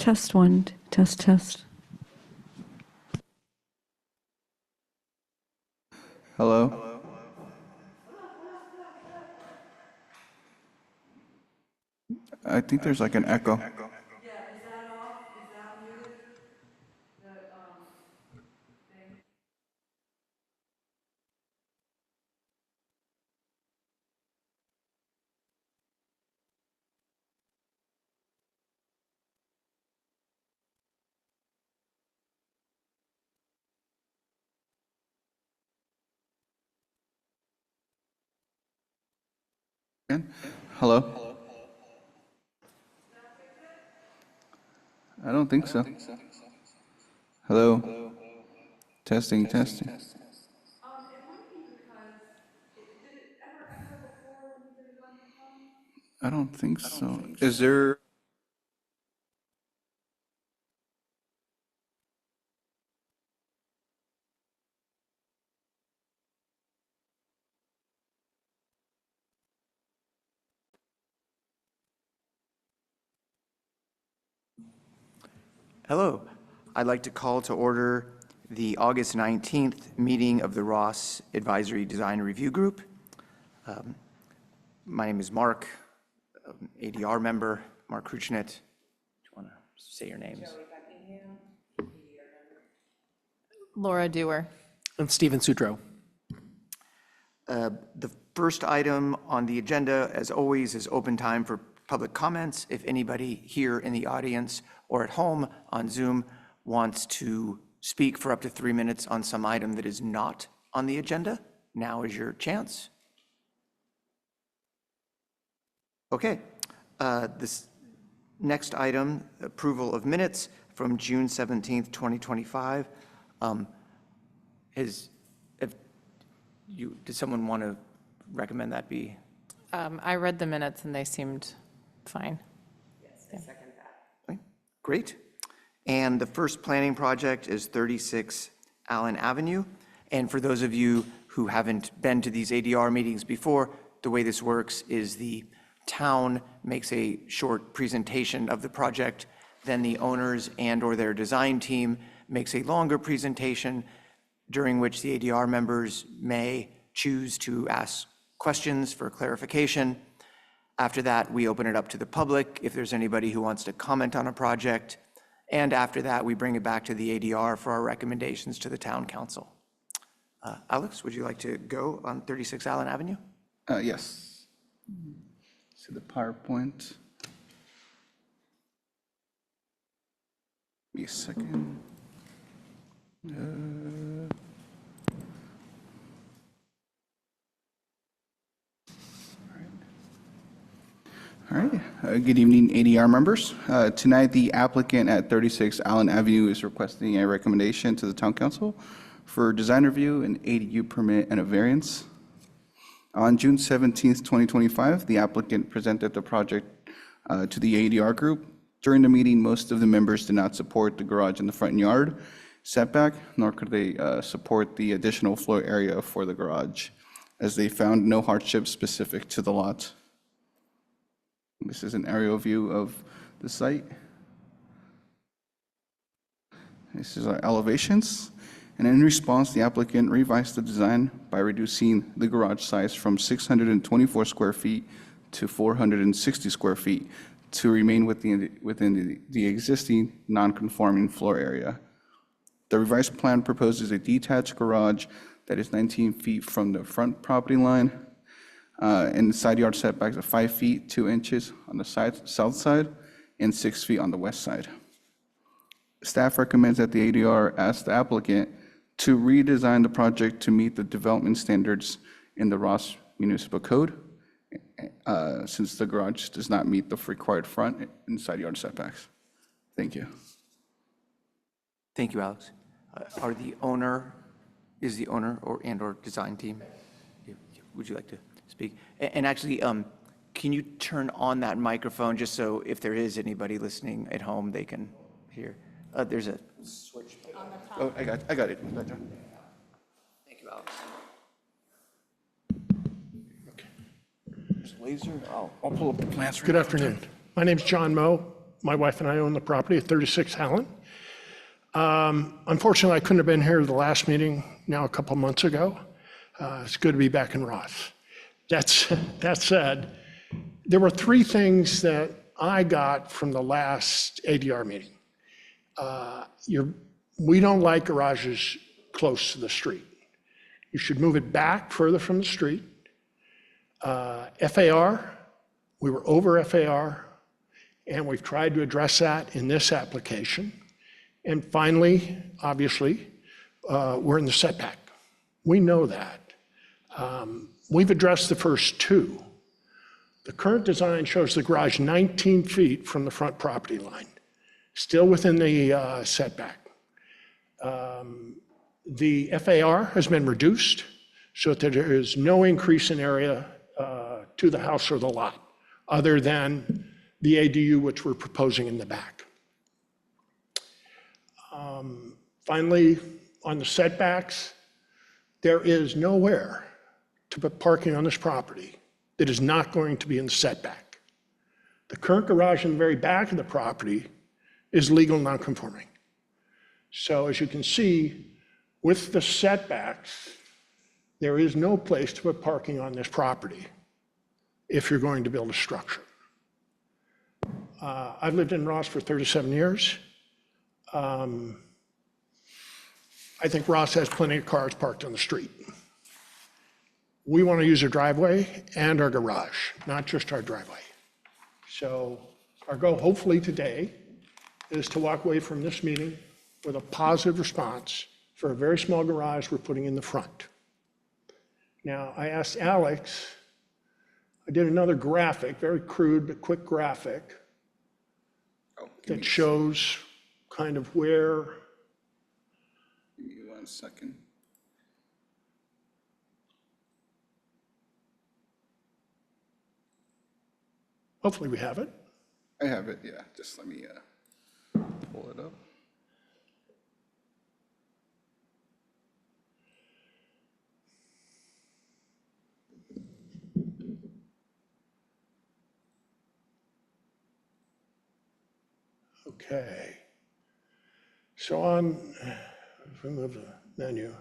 Test one, test. Hello? I think there's like an echo. Yeah, is that off? Is that muted? The thing? Hello? I don't think so. Hello? Testing. It might be because, did it ever echo before when you did it on your phone? I don't think so. Is there? Hello. I'd like to call to order the August 19th meeting of the Ross Advisory Design Review Group. My name is Mark, ADR member, Mark Kruchnet. Do you want to say your names? Laura Dewar. And Stephen Sutro. The first item on the agenda, as always, is open time for public comments. If anybody here in the audience or at home on Zoom wants to speak for up to 3 minutes on some item that is not on the agenda, now is your chance. Okay. This next item, approval of minutes from June 17th, 2025. Did someone want to recommend that be? I read the minutes and they seemed fine. Yes, I second that. Okay, great. And the first planning project is 36 Allen Avenue. And for those of you who haven't been to these ADR meetings before, the way this works is the town makes a short presentation of the project, then the owners and/or their design team makes a longer presentation during which the ADR members may choose to ask questions for clarification. After that, we open it up to the public if there's anybody who wants to comment on a project. And after that, we bring it back to the ADR for our recommendations to the town council. Alex, would you like to go on 36 Allen Avenue? Yes. See the PowerPoint. Give me a second. All right. Good evening, ADR members. Tonight, the applicant at 36 Allen Avenue is requesting a recommendation to the Town Council for design review, an ADU permit, and a variance. On June 17th, 2025, the applicant presented the project to the ADR group. During the meeting, most of the members did not support the garage in the front yard setback, nor could they support the additional floor area for the garage, as they found no hardship specific to the lot. This is an aerial view of the site. This is our elevations. And in response, the applicant revised the design by reducing the garage size from 624 square feet to 460 square feet to remain within the existing non-conforming floor area. The revised plan proposes a detached garage that is 19 feet from the front property line, and the side yard setbacks of 5 feet 2 inches on the south side and 6 feet on the west side. Staff recommends that the ADR ask the applicant to redesign the project to meet the development standards in the Ross Municipal Code, since the garage does not meet the required front and side yard setbacks. Thank you. Thank you, Alex. Is the owner or design team? Would you like to speak? And actually, can you turn on that microphone just so if there is anybody listening at home, they can hear? There's a switch. On the top. Oh, I got it. Thank you, Alex. There's laser. I'll pull up the plans. Good afternoon. My name's John Moe. My wife and I own the property at 36 Allen. Unfortunately, I couldn't have been here at the last meeting now a couple months ago. It's good to be back in Ross. That said, there were three things that I got from the last ADR meeting. We don't like garages close to the street. You should move it back further from the street. FAR, we were over FAR, and we've tried to address that in this application. And finally, obviously, we're in the setback. We know that. We've addressed the first two. The current design shows the garage 19 feet from the front property line, still within the setback. The FAR has been reduced so that there is no increase in area to the house or the lot, other than the ADU, which we're proposing in the back. Finally, on the setbacks, there is nowhere to put parking on this property that is not going to be in the setback. The current garage in the very back of the property is legal non-conforming. So as you can see, with the setbacks, there is no place to put parking on this property if you're going to build a structure. I've lived in Ross for 37 years. I think Ross has plenty of cars parked on the street. We want to use our driveway and our garage, not just our driveway. So our goal, hopefully today, is to walk away from this meeting with a positive response for a very small garage we're putting in the front. Now, I asked Alex, I did another graphic, very crude but quick graphic, that shows kind of where. Give me 1 second. Hopefully we have it. I have it, yeah. Just let me pull it up. Okay. So on, if we move the menu,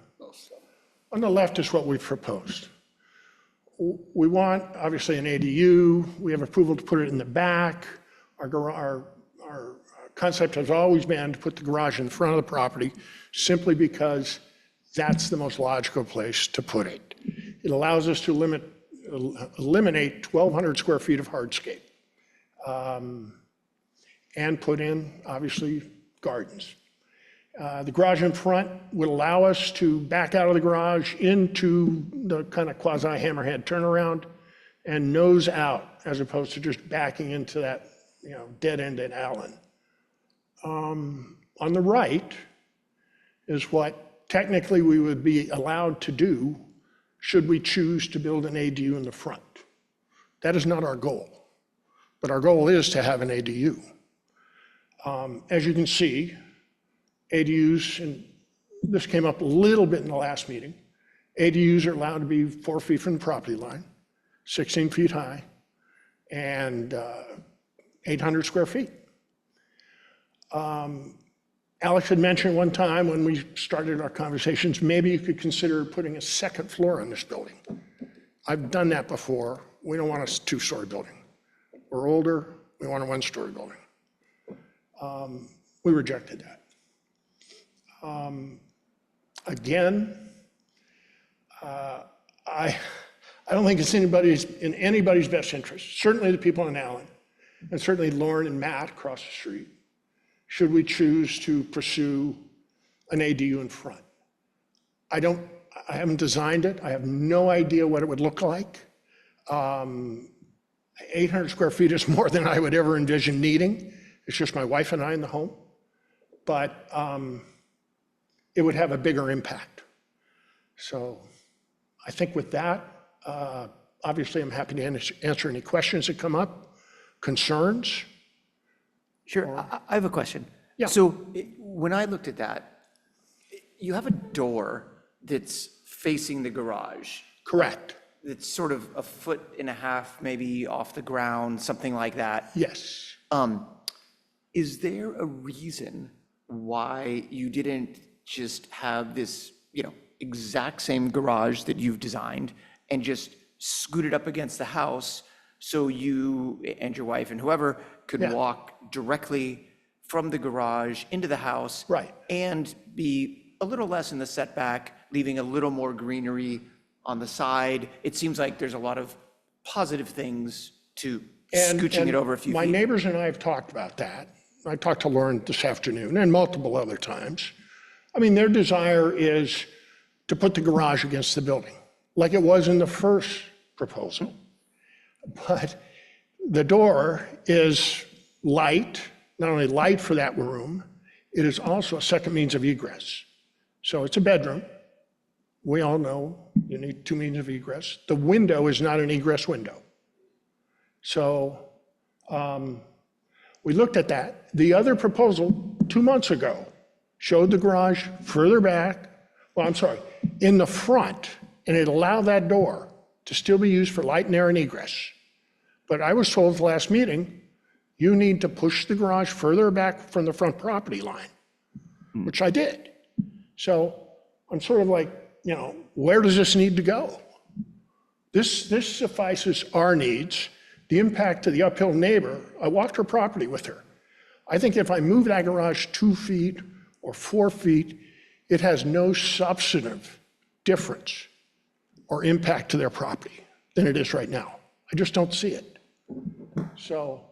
on the left is what we've proposed. We want, obviously, an ADU. We have approval to put it in the back. Our concept has always been to put the garage in front of the property simply because that's the most logical place to put it. It allows us to eliminate 1,200 square feet of hardscape and put in, obviously, gardens. The garage in front would allow us to back out of the garage into the kind of quasi-hammerhead turnaround and nose out, as opposed to just backing into that, dead end at Allen. On the right is what technically we would be allowed to do should we choose to build an ADU in the front. That is not our goal, but our goal is to have an ADU. As you can see, ADUs, and this came up a little bit in the last meeting, ADUs are allowed to be 4 feet from the property line, 16 feet high, and 800 square feet. Alex had mentioned one time when we started our conversations, maybe you could consider putting a second floor on this building. I've done that before. We don't want a 2-story building. We're older, we want a 1-story building. We rejected that. Again, I don't think it's in anybody's best interest, certainly the people in Allen, and certainly Lauren and Matt across the street, should we choose to pursue an ADU in front. I haven't designed it. I have no idea what it would look like. 800 square feet is more than I would ever envision needing. It's just my wife and I in the home. But it would have a bigger impact. So I think with that, obviously I'm happy to answer any questions that come up, concerns. Sure, I have a question. Yeah. So when I looked at that, you have a door that's facing the garage. Correct. It's sort of 1.5 feet maybe off the ground, something like that. Yes. Is there a reason why you didn't just have this, exact same garage that you've designed and just scoot it up against the house so you and your wife and whoever could Yeah. walk directly from the garage into the house? Right. And be a little less in the setback, leaving a little more greenery on the side? It seems like there's a lot of positive things to scooching it over a few My feet. neighbors and I have talked about that. I talked to Lauren this afternoon and multiple other times. I mean, their desire is to put the garage against the building, like it was in the first proposal. But the door is light, not only light for that room, it is also a second means of egress. So it's a bedroom. We all know you need two means of egress. The window is not an egress window. So we looked at that. The other proposal 2 months ago showed the garage further back, well, I'm sorry, in the front, and it allowed that door to still be used for light and air and egress. But I was told at the last meeting, you need to push the garage further back from the front property line, which I did. So I'm sort of like, where does this need to go? This suffices our needs. The impact to the uphill neighbor, I walked her property with her. I think if I move that garage 2 feet or 4 feet, it has no substantive difference or impact to their property than it is right now. I just don't see it. So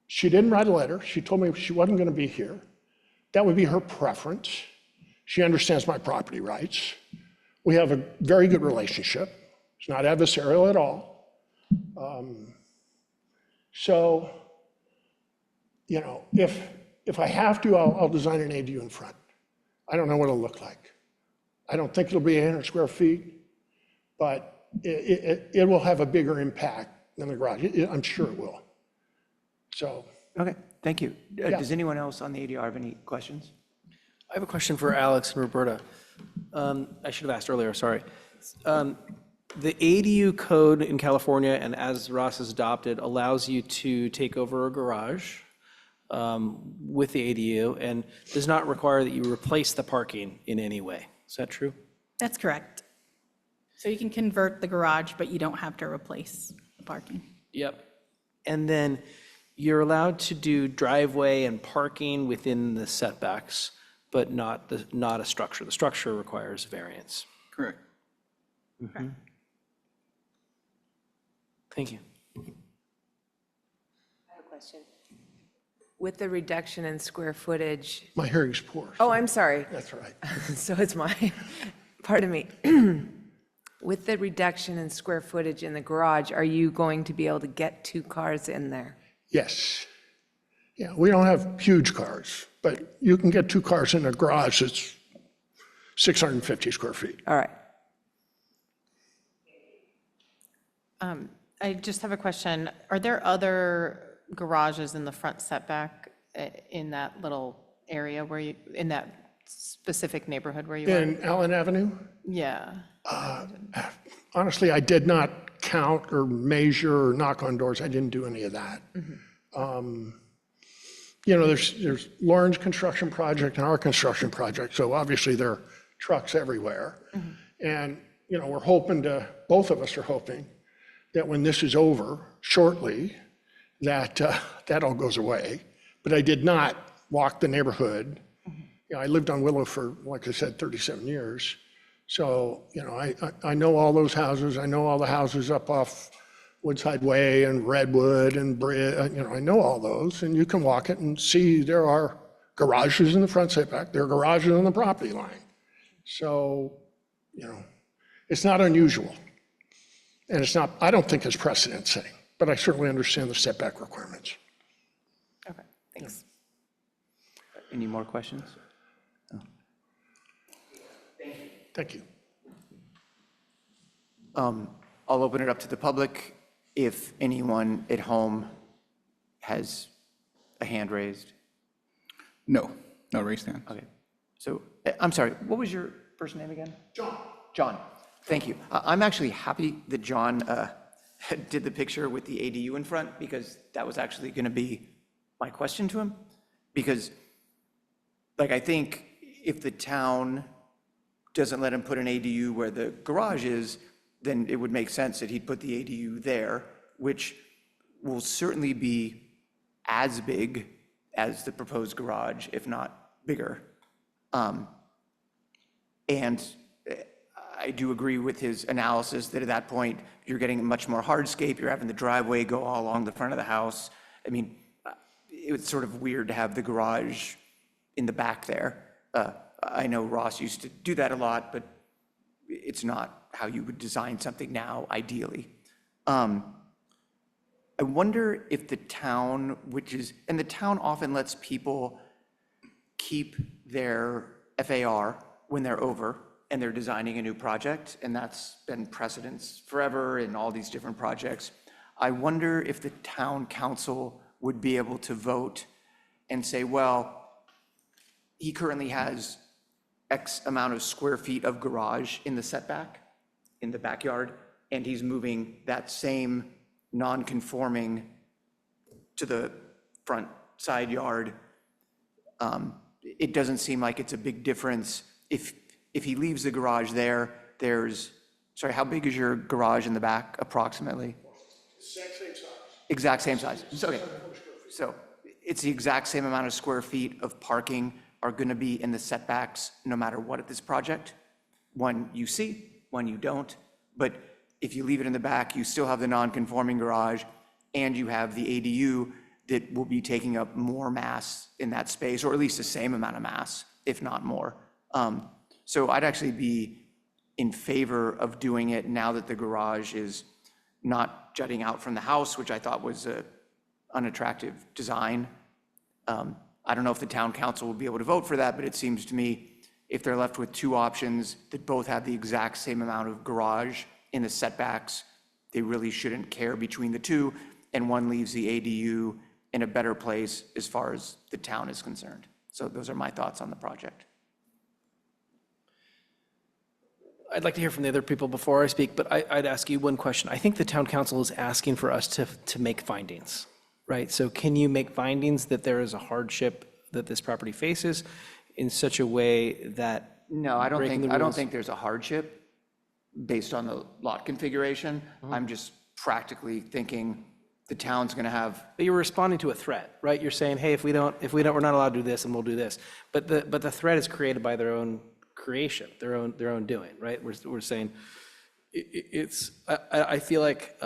she didn't write a letter. She told me she wasn't going to be here. That would be her preference. She understands my property rights. We have a very good relationship. It's not adversarial at all. So, if I have to, I'll design an ADU in front. I don't know what it'll look like. I don't think it'll be 800 square feet, but it will have a bigger impact than the garage. I'm sure it will. So. Okay, thank you. Does anyone else on the ADR have any questions? I have a question for Alex and Roberta. I should have asked earlier, sorry. The ADU code in California, and as Ross has adopted, allows you to take over a garage with the ADU and does not require that you replace the parking in any way. Is that true? That's correct. So you can convert the garage, but you don't have to replace the parking. Yep. And then you're allowed to do driveway and parking within the setbacks, but not a structure. The structure requires variance. Correct. Thank you. I have a question. With the reduction in square footage, My hearing's poor. oh, I'm sorry. That's right. So it's mine. Pardon me. With the reduction in square footage in the garage, are you going to be able to get 2 cars in there? Yes. Yeah, we don't have huge cars, but you can get 2 cars in a garage that's 650 square feet. All right. I just have a question. Are there other garages in the front setback in that little area in that specific neighborhood where you are? In Allen Avenue, Yeah. honestly, I did not count or measure or knock on doors. I didn't do any of that. There's Lauren's construction project and our construction project, so obviously there are trucks everywhere. And, we're hoping both of us are hoping that when this is over shortly, that all goes away. But I did not walk the neighborhood. I lived on Willow for, like I said, 37 years. So, I know all those houses. I know all the houses up off Woodside Way and Redwood and Bridge. I know all those. And you can walk it and see there are garages in the front setback. There are garages on the property line. So, it's not unusual. And I don't think it's precedent setting, but I certainly understand the setback requirements. Okay, thanks. Any more questions? Thank you. I'll open it up to the public. If anyone at home has a hand raised. No raised hand. Okay. So, I'm sorry, what was your first name again? John. John, thank you. I'm actually happy that John did the picture with the ADU in front, because that was actually going to be my question to him. Because, like, I think if the town doesn't let him put an ADU where the garage is, then it would make sense that he'd put the ADU there, which will certainly be as big as the proposed garage, if not bigger. And I do agree with his analysis that at that point, you're getting much more hardscape, you're having the driveway go all along the front of the house. I mean, it was sort of weird to have the garage in the back there. I know Ross used to do that a lot, but it's not how you would design something now, ideally. I wonder if the town, and the town often lets people keep their FAR when they're over and they're designing a new project, and that's been precedence forever in all these different projects. I wonder if the town council would be able to vote and say, well, he currently has X amount of square feet of garage in the setback, in the backyard, and he's moving that same non-conforming to the front side yard. It doesn't seem like it's a big difference. If he leaves the garage there, sorry, how big is your garage in the back approximately? Exact same size. Exact same size. Okay. So it's the exact same amount of square feet of parking are going to be in the setbacks no matter what at this project. One you see, one you don't. But if you leave it in the back, you still have the non-conforming garage and you have the ADU that will be taking up more mass in that space, or at least the same amount of mass, if not more. So I'd actually be in favor of doing it now that the garage is not jutting out from the house, which I thought was an unattractive design. I don't know if the town council will be able to vote for that, but it seems to me if they're left with two options that both have the exact same amount of garage in the setbacks, they really shouldn't care between the two, and one leaves the ADU in a better place as far as the town is concerned. So those are my thoughts on the project. I'd like to hear from the other people before I speak, but I'd ask you one question. I think the town council is asking for us to make findings, right? So can you make findings that there is a hardship that this property faces in such a way that No, I don't breaking the think rules- there's a hardship based on the lot configuration. I'm just practically thinking the town's going to have. But you're responding to a threat, right? You're saying, hey, if we don't, we're not allowed to do this, and we'll do this. But the threat is created by their own creation, their own doing, right? We're saying I feel like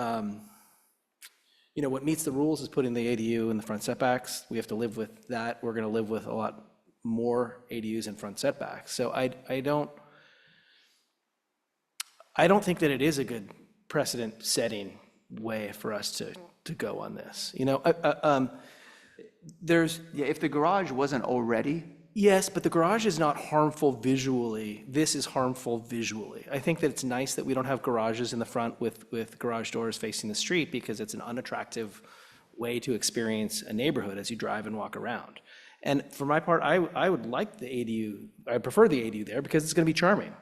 what meets the rules is putting the ADU in the front setbacks. We have to live with that. We're going to live with a lot more ADUs in front setbacks. So I don't think that it is a good precedent-setting way for us to go on this. There's If the garage wasn't already. yes, but the garage is not harmful visually. This is harmful visually. I think that it's nice that we don't have garages in the front with garage doors facing the street because it's an unattractive way to experience a neighborhood as you drive and walk around. And for my part, I would like the ADU. I prefer the ADU there because it's going to be charming.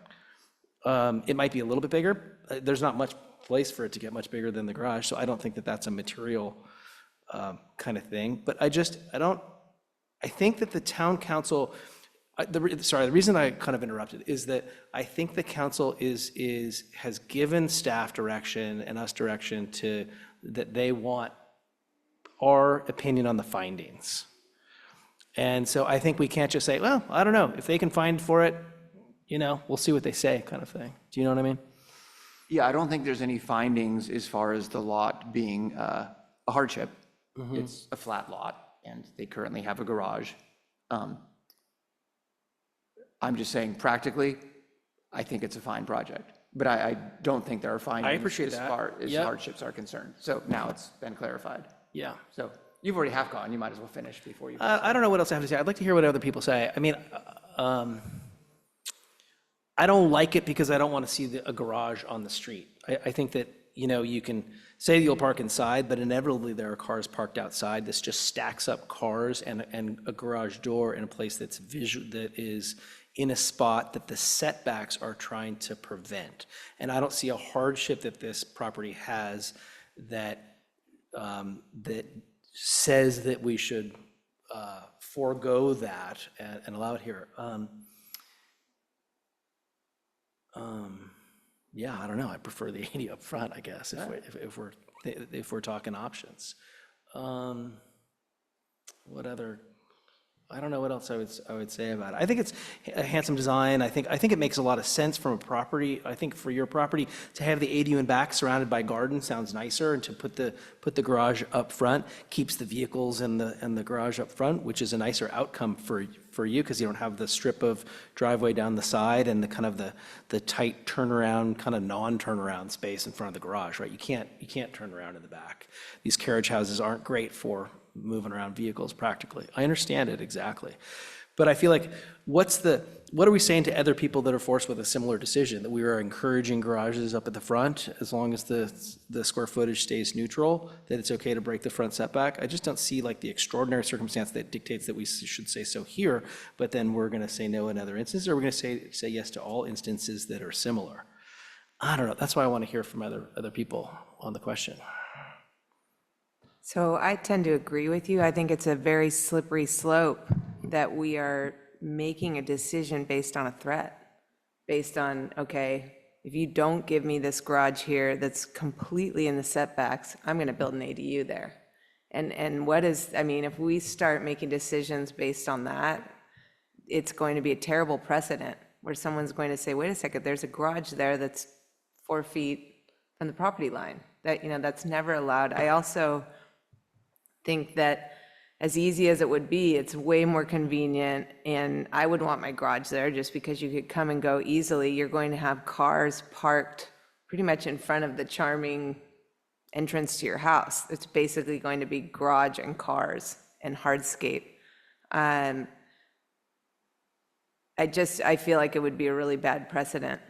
It might be a little bit bigger. There's not much place for it to get much bigger than the garage, so I don't think that that's a material kind of thing. But I think that the town council, the reason I kind of interrupted is that I think the council has given staff direction and us direction that they want our opinion on the findings. And so I think we can't just say, well, I don't know, if they can find for it, we'll see what they say kind of thing. Do you know what I mean? Yeah, I don't think there's any findings as far as the lot being a hardship. It's a flat lot, and they currently have a garage. I'm just saying practically, I think it's a fine project. But I don't think there are findings appreciate as that. far as Yep. hardships are concerned. So now it's been clarified. Yeah. So you've already half gone, you might as well finish before you. I don't know what else I have to say. I'd like to hear what other people say. I mean, I don't like it because I don't want to see a garage on the street. I think that, you can say you'll park inside, but inevitably there are cars parked outside. This just stacks up cars and a garage door in a place that is in a spot that the setbacks are trying to prevent. And I don't see a hardship that this property has that says that we should forego that and allow it here. Yeah, I don't know. I prefer the 80 up front, I guess, if we're talking options. What other? I don't know what else I would say about it. I think it's a handsome design. I think it makes a lot of sense from a property. I think for your property to have the ADU in back surrounded by garden sounds nicer, and to put the garage up front keeps the vehicles and the garage up front, which is a nicer outcome for you, because you don't have the strip of driveway down the side and the kind of the tight turnaround, kind of non-turnaround space in front of the garage, right? You can't turn around in the back. These carriage houses aren't great for moving around vehicles practically. I understand it exactly. But I feel like, what are we saying to other people that are forced with a similar decision? That we are encouraging garages up at the front as long as the square footage stays neutral, that it's okay to break the front setback? I just don't see like the extraordinary circumstance that dictates that we should say so here, but then we're gonna say no in other instances, or we're gonna say yes to all instances that are similar. I don't know. That's why I want to hear from other people on the question. So I tend to agree with you. I think it's a very slippery slope that we are making a decision based on a threat, based on, okay, if you don't give me this garage here that's completely in the setbacks, I'm going to build an ADU there. And what is, I mean, if we start making decisions based on that, it's going to be a terrible precedent where someone's going to say, wait a second, there's a garage there that's 4 feet from the property line. That, that's never allowed. I also think that as easy as it would be, it's way more convenient, and I would want my garage there just because you could come and go easily. You're going to have cars parked pretty much in front of the charming entrance to your house. It's basically going to be garage and cars and hardscape. I feel like it would be a really bad precedent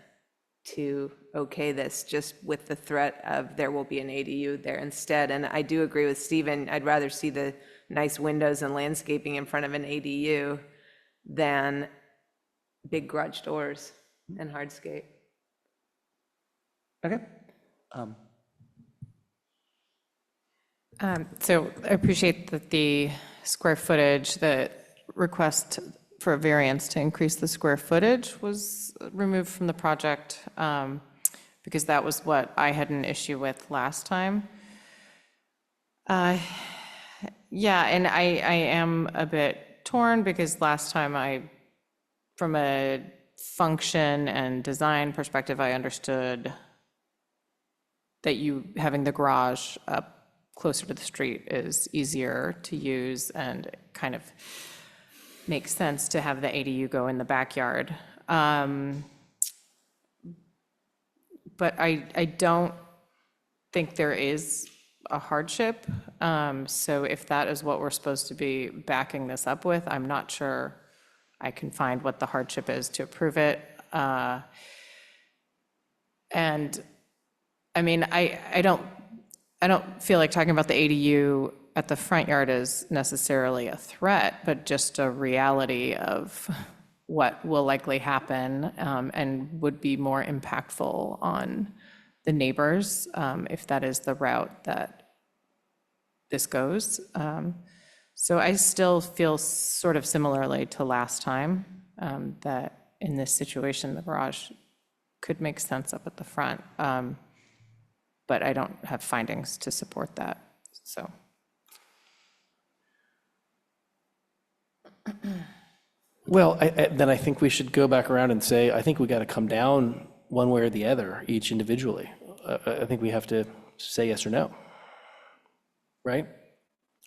to okay this just with the threat of there will be an ADU there instead. And I do agree with Stephen. I'd rather see the nice windows and landscaping in front of an ADU than big garage doors and hardscape. Okay. So I appreciate that the square footage, the request for a variance to increase the square footage was removed from the project, because that was what I had an issue with last time. Yeah, and I am a bit torn because last time from a function and design perspective, I understood that having the garage up closer to the street is easier to use, and it kind of makes sense to have the ADU go in the backyard. But I don't think there is a hardship. So if that is what we're supposed to be backing this up with, I'm not sure I can find what the hardship is to approve it. And I mean, I don't feel like talking about the ADU at the front yard is necessarily a threat, but just a reality of what will likely happen, and would be more impactful on the neighbors if that is the route that this goes. So I still feel sort of similarly to last time, that in this situation, the garage could make sense up at the front. But I don't have findings to support that, so. Well, then I think we should go back around and say, I think we got to come down one way or the other, each individually. I think we have to say yes or no, right?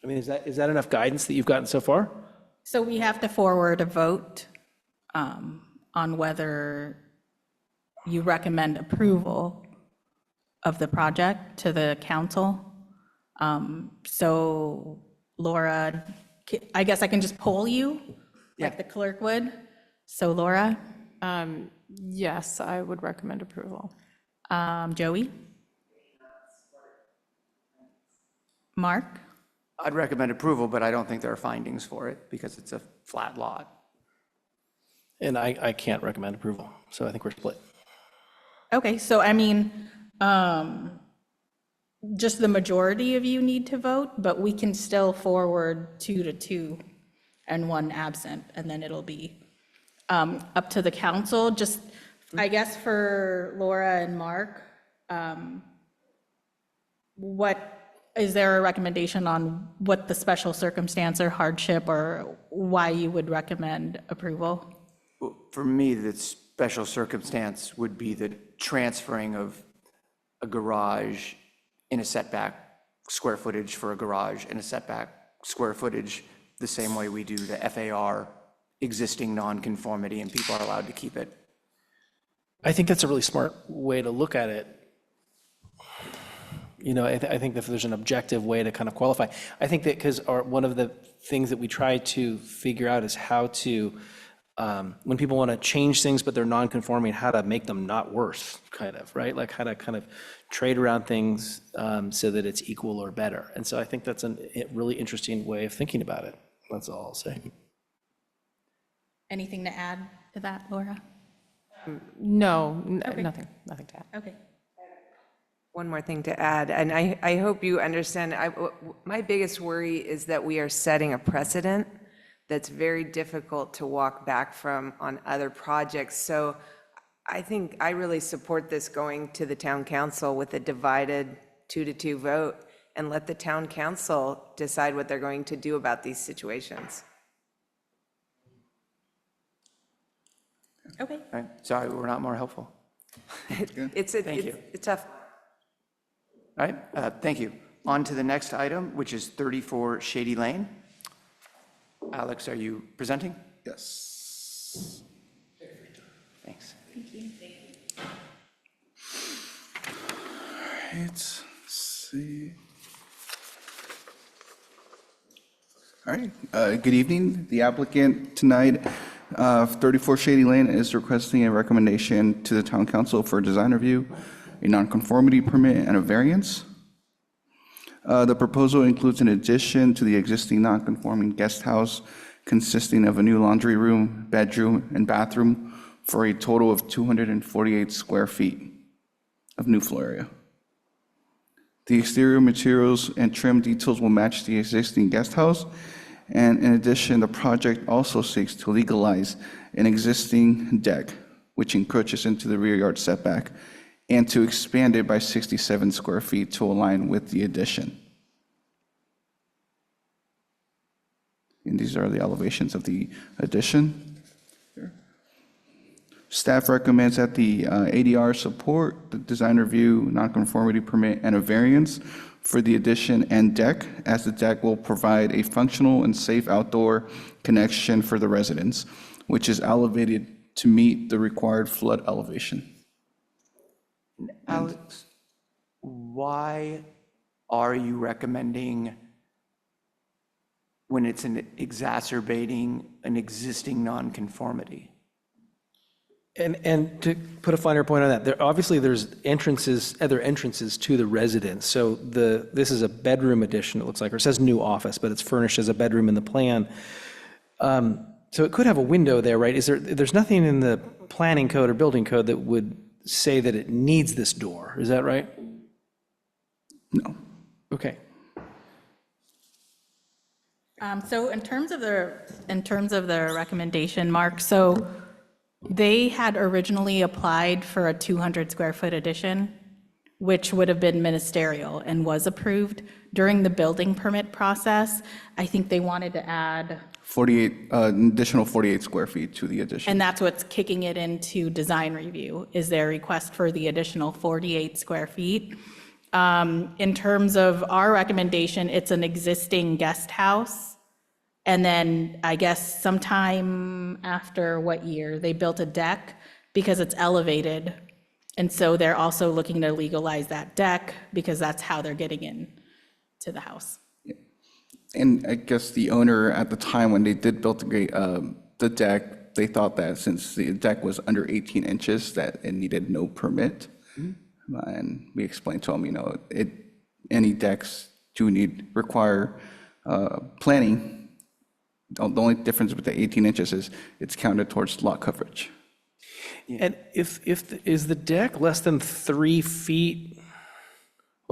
I mean, is that enough guidance that you've gotten so far? So we have to forward a vote on whether you recommend approval of the project to the council. So Laura, I guess I can just poll you, like the clerk would. So Laura? Yes, I would recommend approval. Joey? Mark? I'd recommend approval, but I don't think there are findings for it because it's a flat lot. And I can't recommend approval, so I think we're split. Okay, so I mean, just the majority of you need to vote, but we can still forward 2-2 and 1 absent, and then it'll be up to the council. Just, I guess for Laura and Mark, is there a recommendation on what the special circumstance or hardship or why you would recommend approval? Well, for me, the special circumstance would be the transferring of a garage in a setback square footage for a garage in a setback square footage, the same way we do the FAR existing nonconformity, and people are allowed to keep it. I think that's a really smart way to look at it. You know, I think that there's an objective way to kind of qualify. I think that because one of the things that we try to figure out is how to, when people want to change things but they're non-conforming, how to make them not worse, kind of, right? Like how to kind of trade around things so that it's equal or better. And so I think that's a really interesting way of thinking about it. That's all I'll say. Anything to add to that, Laura? No, Okay. nothing to add. Okay. One more thing to add, and I hope you understand, my biggest worry is that we are setting a precedent that's very difficult to walk back from on other projects. So I think I really support this going to the town council with a divided 2-2 vote, and let the town council decide what they're going to do about these situations. Okay. Right? Sorry, we're not more helpful. It's Thank you. it's tough. All right, thank you. On to the next item, which is 34 Shady Lane. Alex, are you presenting? Yes. Thanks. Let's see. All right, good evening. The applicant tonight, 34 Shady Lane, is requesting a recommendation to the town council for a design review, a nonconformity permit, and a variance. The proposal includes an addition to the existing nonconforming guest house consisting of a new laundry room, bedroom, and bathroom for a total of 248 square feet of new floor area. The exterior materials and trim details will match the existing guest house, and in addition, the project also seeks to legalize an existing deck, which encroaches into the rear yard setback, and to expand it by 67 square feet to align with the addition. And these are the elevations of the addition. Staff recommends that the ADR support the design review, nonconformity permit, and a variance for the addition and deck, as the deck will provide a functional and safe outdoor connection for the residents, which is elevated to meet the required flood elevation. Alex, why are you recommending, when it's exacerbating an existing nonconformity? And to put a finer point on that, there's other entrances to the residence. So this is a bedroom addition, it looks like, or it says new office, but it's furnished as a bedroom in the plan. So it could have a window there, right? There's nothing in the planning code or building code that would say that it needs this door, is that right? No. Okay. So in terms of the recommendation, Mark, so they had originally applied for a 200 square foot addition, which would have been ministerial and was approved. During the building permit process, I think they wanted to add, 48, additional 48 square feet to the addition. and that's what's kicking it into design review, is their request for the additional 48 square feet. In terms of our recommendation, it's an existing guest house. And then I guess sometime after what year, they built a deck because it's elevated. And so they're also looking to legalize that deck because that's how they're getting in to the house. And I guess the owner at the time when they did build the deck, they thought that since the deck was under 18 inches, that it needed no permit. And we explained to them, any decks do require planning. The only difference with the 18 inches is it's counted towards lot coverage. And is the deck less than 3 feet?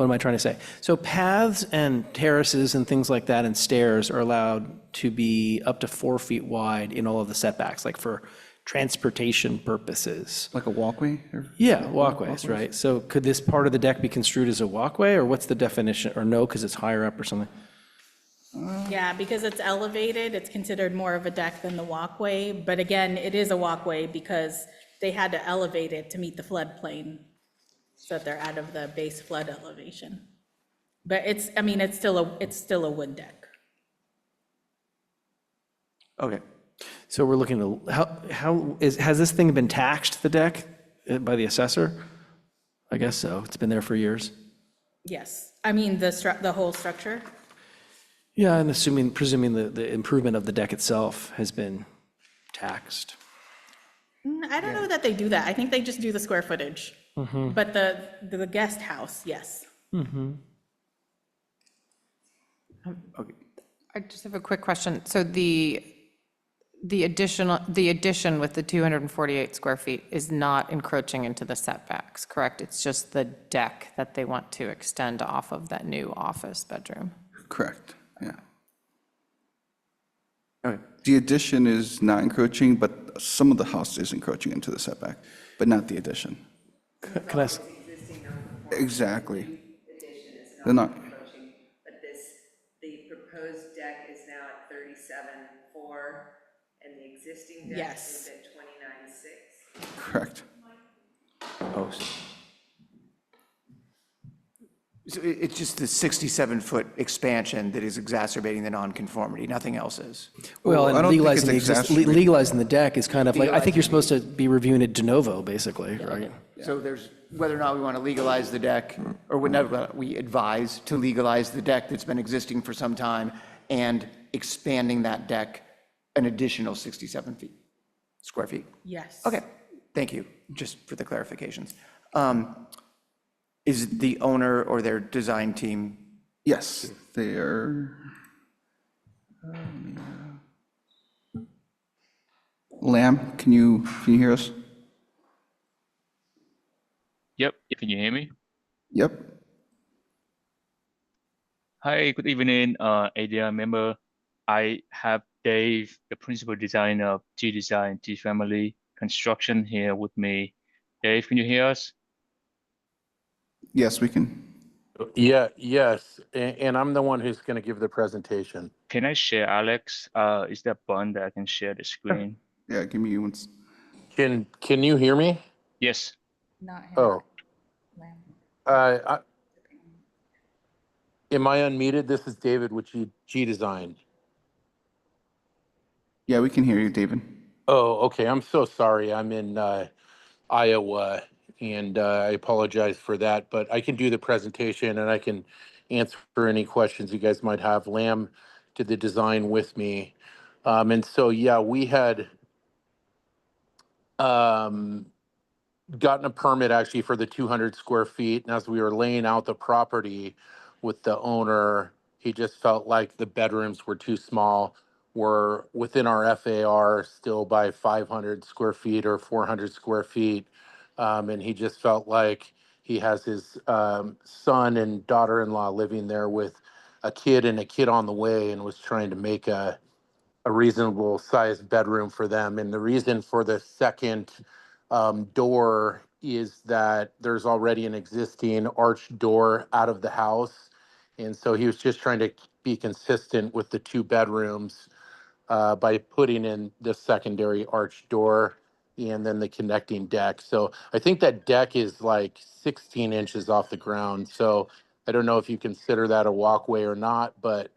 what am I trying to say? So paths and terraces and things like that and stairs are allowed to be up to 4 feet wide in all of the setbacks, like for transportation purposes. Like a walkway? Or? Yeah, walkways, right? So could this part of the deck be construed as a walkway, or what's the definition, or no, because it's higher up or something? Yeah, because it's elevated, it's considered more of a deck than the walkway. But again, it is a walkway because they had to elevate it to meet the floodplain, so that they're out of the base flood elevation. But it's, I mean, it's still a wood deck. Okay. So we're looking to, has this thing been taxed, the deck, by the assessor? I guess so. It's been there for years. Yes, I mean, the whole structure? Yeah, and presuming the improvement of the deck itself has been taxed. I don't know that they do that. I think they just do the square footage. But the guest house, yes. I just have a quick question. So the addition with the 248 square feet is not encroaching into the setbacks, correct? It's just the deck that they want to extend off of that new office bedroom. Correct, yeah. Okay. The addition is not encroaching, but some of the house is encroaching into the setback, but not the addition. Can I, Exactly. Addition is They're not, approaching, but the proposed deck is now at 37.4, and the existing deck Yes. is at 29.6. correct. Oh, so it's just the 67-foot expansion that is exacerbating the nonconformity, nothing else is. well, I and don't think legalizing it's the, exacerbating. legalizing the deck is kind of like, I think you're supposed to be reviewing it de novo, basically, right? So there's, whether or not we want to legalize the deck, or whenever we advise to legalize the deck that's been existing for some time, and expanding that deck an additional 67 square feet. Yes. Okay, thank you, just for the clarifications. Is the owner or their design team? Yes, they are. Lamb, can you hear us? Yep, can you hear me? Yep. Hi, good evening, ADR member. I have Dave, the principal designer of G Design, G Family Construction here with me. Dave, can you hear us? Yes, we can. Yeah, yes, and I'm the one who's going to give the presentation. Can I share, Alex? Is there a button that I can share the screen? Yeah, give me one. Can you hear me? Yes. Not him. Oh, am I unmuted? This is David with G Design. Yeah, we can hear you, David. Oh, okay. I'm so sorry. I'm in Iowa, and I apologize for that. But I can do the presentation, and I can answer any questions you guys might have. Lamb did the design with me, and so yeah, we had gotten a permit actually for the 200 square feet. And as we were laying out the property with the owner, he just felt like the bedrooms were too small. We're within our FAR still by 500 square feet or 400 square feet. And he just felt like he has his son and daughter-in-law living there with a kid and a kid on the way, and was trying to make a reasonable sized bedroom for them. And the reason for the second door is that there's already an existing arched door out of the house. And so he was just trying to be consistent with the 2 bedrooms by putting in the secondary arched door and then the connecting deck. So I think that deck is like 16 inches off the ground. So I don't know if you consider that a walkway or not, but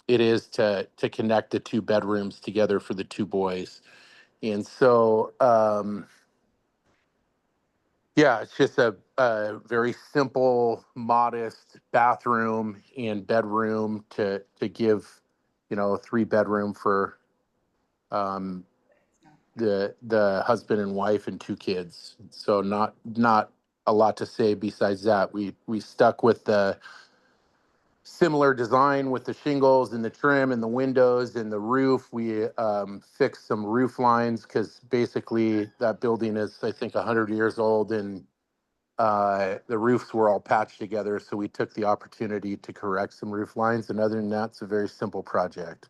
it is to connect the 2 bedrooms together for the 2 boys. And so, yeah, it's just a very simple, modest bathroom and bedroom to give, a 3-bedroom for the husband and wife and 2 kids. So not a lot to say besides that. We stuck with the similar design with the shingles and the trim and the windows and the roof. We fixed some roof lines because basically that building is, I think, 100 years old, and The roofs were all patched together, so we took the opportunity to correct some roof lines. And other than that, it's a very simple project.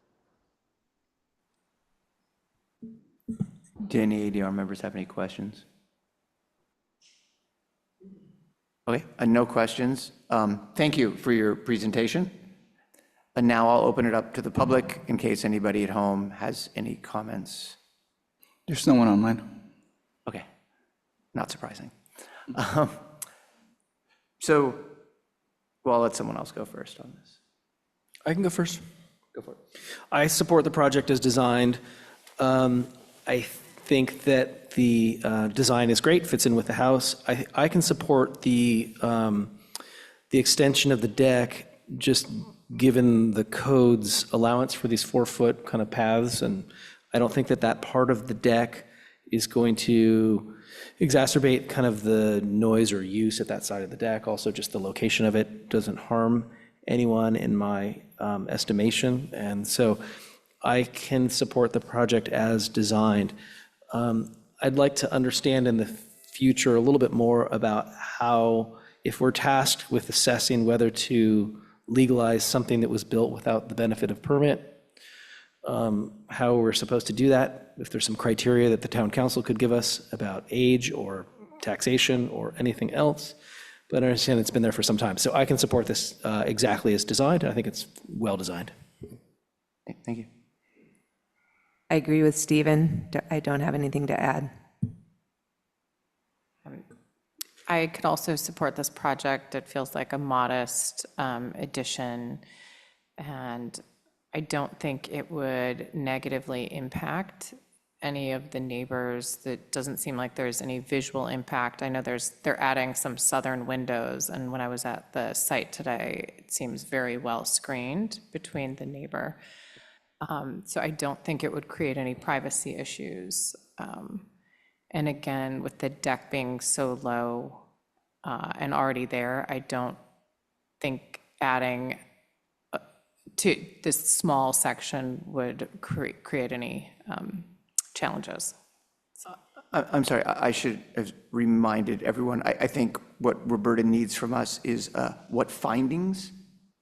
Do any ADR members have any questions? Okay, no questions. Thank you for your presentation. And now I'll open it up to the public in case anybody at home has any comments. There's no one online. Okay, not surprising. So, well, I'll let someone else go first on this. I can go first. Go for it. I support the project as designed. I think that the design is great, fits in with the house. I can support the extension of the deck, just given the code's allowance for these 4-foot kind of paths. And I don't think that that part of the deck is going to exacerbate kind of the noise or use at that side of the deck. Also, just the location of it doesn't harm anyone in my estimation. And so I can support the project as designed. I'd like to understand in the future a little bit more about how, if we're tasked with assessing whether to legalize something that was built without the benefit of permit, how we're supposed to do that, if there's some criteria that the town council could give us about age or taxation or anything else. But I understand it's been there for some time. So I can support this exactly as designed. I think it's well designed. Thank you. I agree with Stephen. I don't have anything to add. I could also support this project. It feels like a modest addition, and I don't think it would negatively impact any of the neighbors. That doesn't seem like there's any visual impact. I know they're adding some southern windows, and when I was at the site today, it seems very well screened between the neighbor. So I don't think it would create any privacy issues. And again, with the deck being so low and already there, I don't think adding to this small section would create any challenges. I'm sorry, I should have reminded everyone, I think what Roberta needs from us is what findings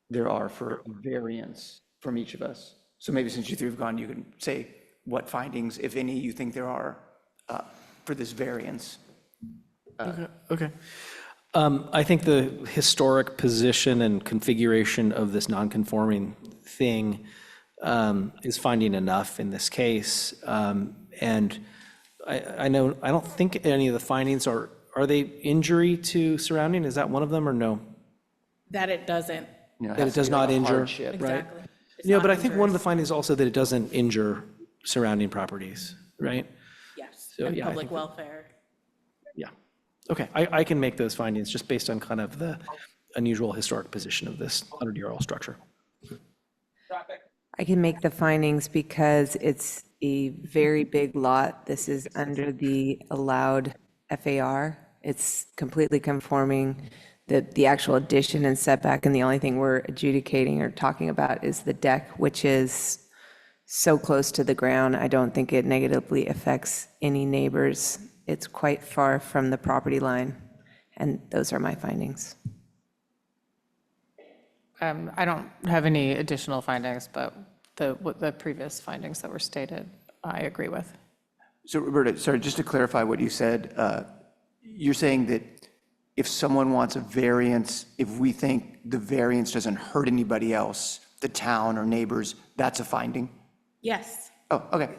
there are for variance from each of us. So maybe since you three have gone, you can say what findings, if any, you think there are for this variance. Okay. I think the historic position and configuration of this non-conforming thing is finding enough in this case. And I don't think any of the findings are they injury to surrounding? Is that one of them or no? That it doesn't. That it does not injure, right? Exactly. It's Yeah, not but I think one of the injurious. findings also that it doesn't injure surrounding properties, right? Yes, So, and yeah, I public think welfare. Yeah. Okay, I can make those findings just based on kind of the unusual historic position of this 100-year-old structure. I can make the findings because it's a very big lot. This is under the allowed FAR. It's completely conforming. The actual addition and setback, and the only thing we're adjudicating or talking about is the deck, which is so close to the ground. I don't think it negatively affects any neighbors. It's quite far from the property line, and those are my findings. I don't have any additional findings, but the previous findings that were stated, I agree with. So Roberta, sorry, just to clarify what you said, you're saying that if someone wants a variance, if we think the variance doesn't hurt anybody else, the town or neighbors, that's a finding? Yes. Oh, okay.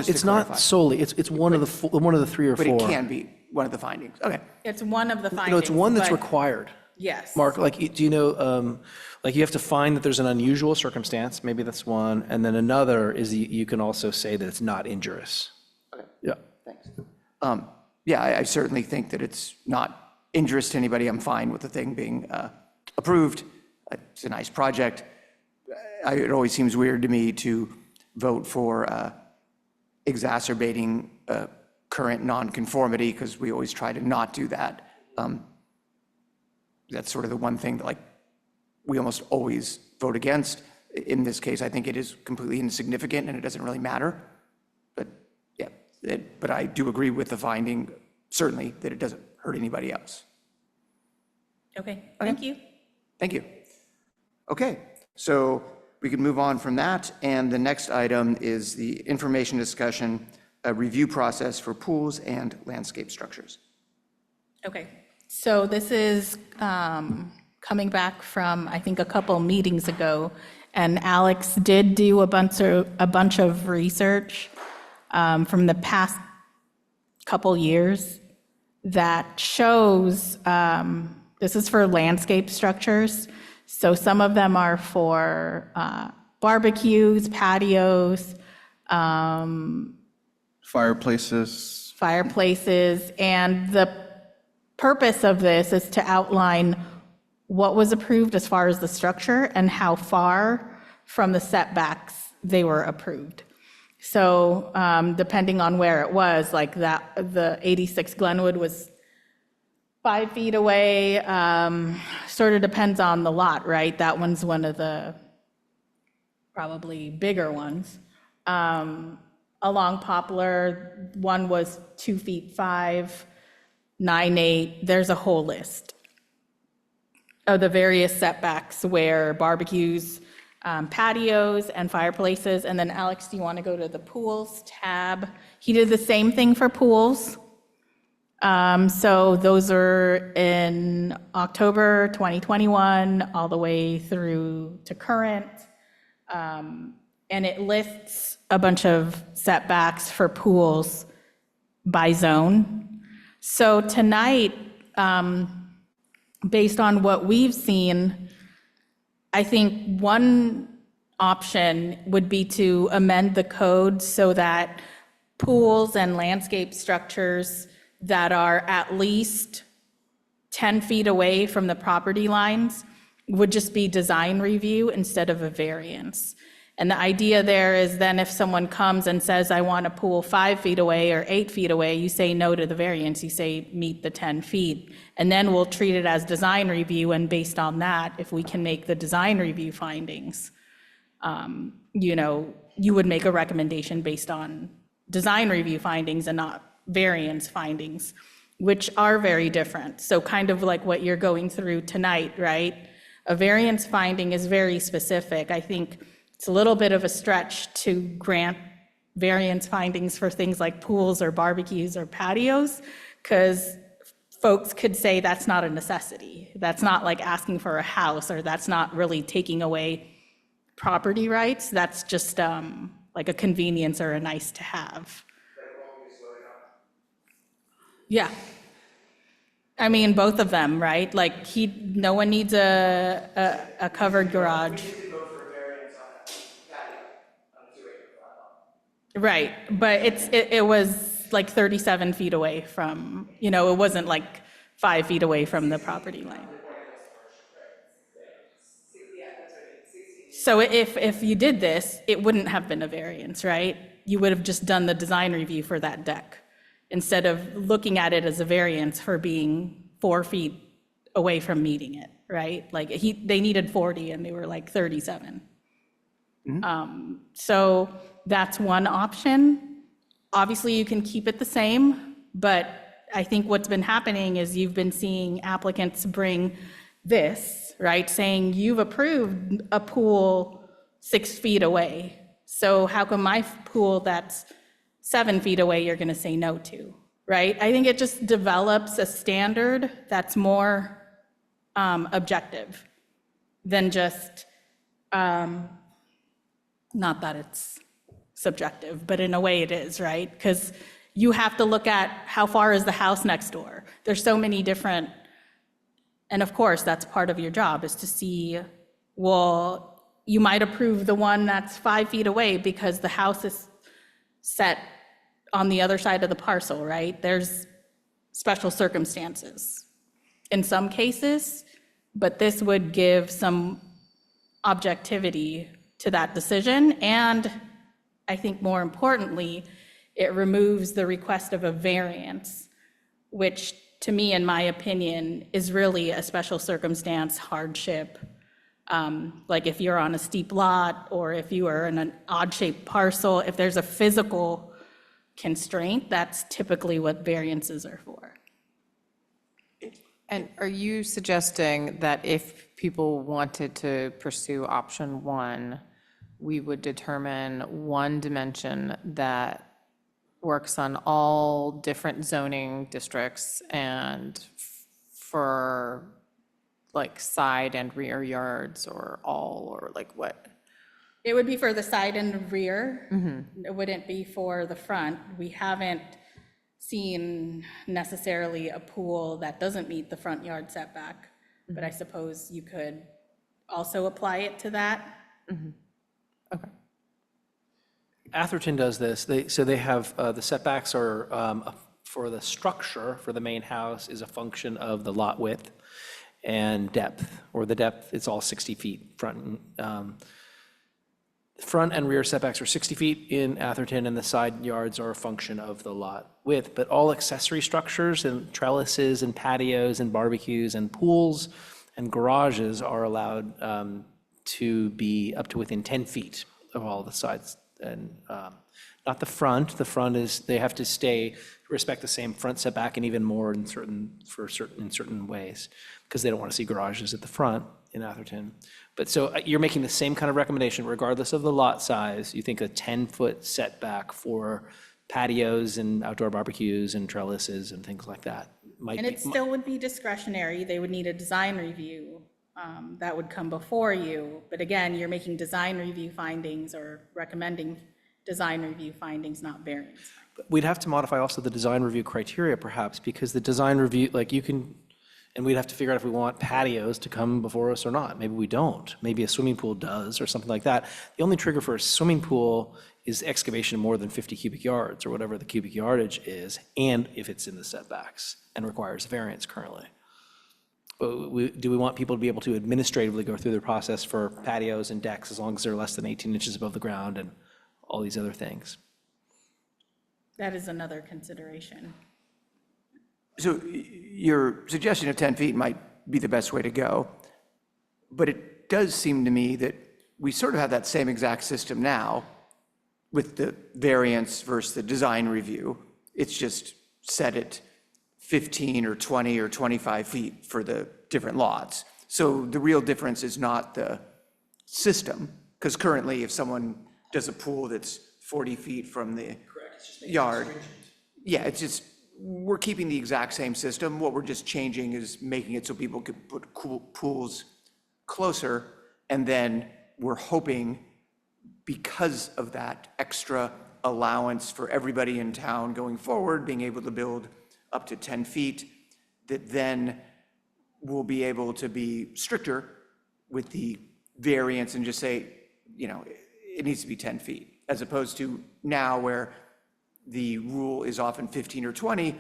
It's not solely, it's one of the three or But four. it can be one of the findings. Okay. It's one of the findings. No, it's one that's but- required. Yes. Mark, like, do you know, like you have to find that there's an unusual circumstance, maybe that's one, and then another is you can also say that it's not injurious. Okay. Yeah. Thanks. Yeah, I certainly think that it's not injurious to anybody. I'm fine with the thing being approved. It's a nice project. It always seems weird to me to vote for exacerbating current nonconformity, because we always try to not do that. That's sort of the one thing that, like, we almost always vote against. In this case, I think it is completely insignificant and it doesn't really matter. But yeah, but I do agree with the finding, certainly, that it doesn't hurt anybody else. Okay, thank you. Thank you. Okay, so we can move on from that, and the next item is the information discussion, a review process for pools and landscape structures. Okay, so this is coming back from, I think, a couple meetings ago, and Alex did do a bunch of research from the past couple years that shows, this is for landscape structures, so some of them are for barbecues, patios, Fireplaces. fireplaces, and the purpose of this is to outline what was approved as far as the structure and how far from the setbacks they were approved. So depending on where it was, like that, the 86 Glenwood was 5 feet away, sort of depends on the lot, right? That one's one of the probably bigger ones. Along Poplar, one was 2 feet 5, 9, 8, there's a whole list of the various setbacks where barbecues, patios, and fireplaces. And then Alex, do you want to go to the pools tab? He did the same thing for pools. So those are in October 2021, all the way through to current. And it lists a bunch of setbacks for pools by zone. So tonight, based on what we've seen, I think one option would be to amend the code so that pools and landscape structures that are at least 10 feet away from the property lines would just be design review instead of a variance. And the idea there is then if someone comes and says, I want a pool 5 feet away or 8 feet away, you say no to the variance, you say meet the 10 feet. And then we'll treat it as design review, and based on that, if we can make the design review findings, you would make a recommendation based on design review findings and not variance findings, which are very different. So kind of like what you're going through tonight, right? A variance finding is very specific. I think it's a little bit of a stretch to grant variance findings for things like pools or barbecues or patios, because folks could say that's not a necessity. That's not like asking for a house, or that's not really taking away property rights. That's just like a convenience or a nice to have. Yeah. I mean, both of them, right? Like no one needs a covered garage. Right, but it was like 37 feet away from, it wasn't like 5 feet away from the property line. So if you did this, it wouldn't have been a variance, right? You would have just done the design review for that deck instead of looking at it as a variance for being 4 feet away from meeting it, right? Like they needed 40 and they were like 37. So that's one option. Obviously, you can keep it the same, but I think what's been happening is you've been seeing applicants bring this, right? Saying you've approved a pool 6 feet away. So how come my pool that's 7 feet away, you're gonna say no to, right? I think it just develops a standard that's more objective than just, not that it's subjective, but in a way it is, right? Because you have to look at how far is the house next door. There's so many different, and of course, that's part of your job is to see, well, you might approve the one that's 5 feet away because the house is set on the other side of the parcel, right? There's special circumstances in some cases, but this would give some objectivity to that decision. And I think more importantly, it removes the request of a variance, which to me, in my opinion, is really a special circumstance hardship. Like if you're on a steep lot or if you are in an odd shaped parcel, if there's a physical constraint, that's typically what variances are for. And are you suggesting that if people wanted to pursue option one, we would determine one dimension that works on all different zoning districts and for like side and rear yards or all, or like what? It would be for the side and rear. It wouldn't be for the front. We haven't seen necessarily a pool that doesn't meet the front yard setback, but I suppose you could also apply it to that. Okay. Atherton does this. So they have, the setbacks are, for the structure, for the main house, is a function of the lot width and depth, or the depth, it's all 60 feet front. Front and rear setbacks are 60 feet in Atherton, and the side yards are a function of the lot width. But all accessory structures and trellises and patios and barbecues and pools and garages are allowed to be up to within 10 feet of all the sides. And not the front. The front is, they have to respect the same front setback and even more in certain ways, because they don't want to see garages at the front in Atherton. But so you're making the same kind of recommendation regardless of the lot size. You think a 10-foot setback for patios and outdoor barbecues and trellises and things like that might And be. it still would be discretionary. They would need a design review that would come before you. But again, you're making design review findings or recommending design review findings, not variance. We'd have to modify also the design review criteria perhaps, because the design review, like you can, and we'd have to figure out if we want patios to come before us or not. Maybe we don't. Maybe a swimming pool does or something like that. The only trigger for a swimming pool is excavation of more than 50 cubic yards or whatever the cubic yardage is, and if it's in the setbacks and requires variance currently. But do we want people to be able to administratively go through the process for patios and decks as long as they're less than 18 inches above the ground and all these other things? That is another consideration. So your suggestion of 10 feet might be the best way to go, but it does seem to me that we sort of have that same exact system now with the variance versus the design review. It's just set at 15 or 20 or 25 feet for the different lots. So the real difference is not the system, because currently if someone does a pool that's 40 feet from the yard, yeah, it's just, we're keeping the exact same system. What we're just changing is making it so people could put pools closer, and then we're hoping, because of that extra allowance for everybody in town going forward, being able to build up to 10 feet, that then we'll be able to be stricter with the variance and just say, you know, it needs to be 10 feet, as opposed to now where the rule is often 15 or 20,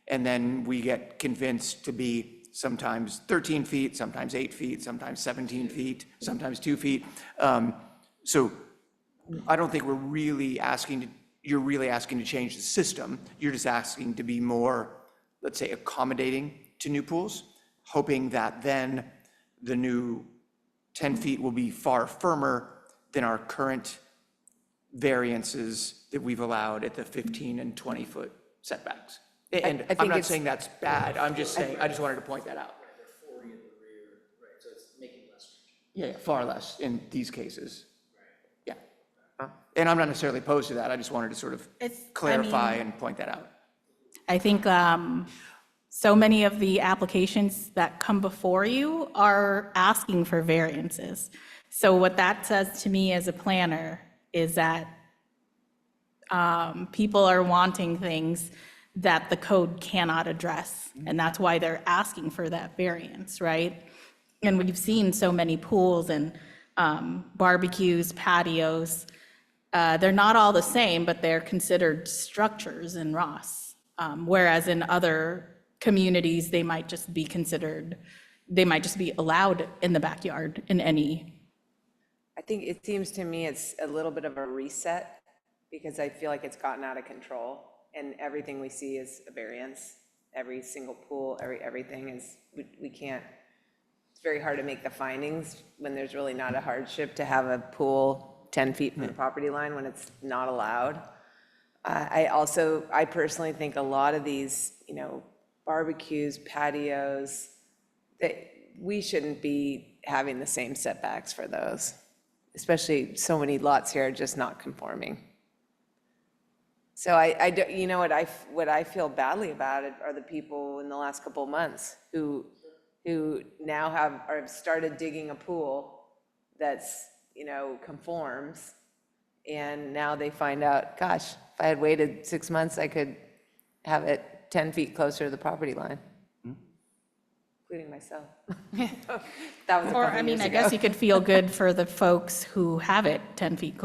and then we get convinced to be sometimes 13 feet, sometimes 8 feet, sometimes 17 feet, sometimes 2 feet. So I don't think you're really asking to change the system. You're just asking to be more, let's say, accommodating to new pools, hoping that then the new 10 feet will be far firmer than our current variances that we've allowed at the 15 and 20-foot setbacks. And I think I'm not it's- saying that's bad. I'm just saying, I just wanted to point that out. Yeah, far less in these cases. Yeah. And I'm not necessarily opposed to that. I just wanted to sort of clarify and point that out. I think so many of the applications that come before you are asking for variances. So what that says to me as a planner is that people are wanting things that the code cannot address, and that's why they're asking for that variance, right? And we've seen so many pools and barbecues, patios. They're not all the same, but they're considered structures in Ross. Whereas in other communities, they might just be allowed in the backyard in any. I think it seems to me it's a little bit of a reset, because I feel like it's gotten out of control, and everything we see is a variance. Every single pool, everything is, we can't, it's very hard to make the findings when there's really not a hardship to have a pool 10 feet from the property line when it's not allowed. I personally think a lot of these, barbecues, patios, that we shouldn't be having the same setbacks for those, especially so many lots here are just not conforming. So I don't, you know, what I feel badly about it are the people in the last couple of months who now have started digging a pool that's, you know, conforms, and now they find out, gosh, if I had waited 6 months, I could have it 10 feet closer to the property line, including myself. That was a Or, couple I mean, years I ago. guess you could feel good for the folks who have it 10 feet,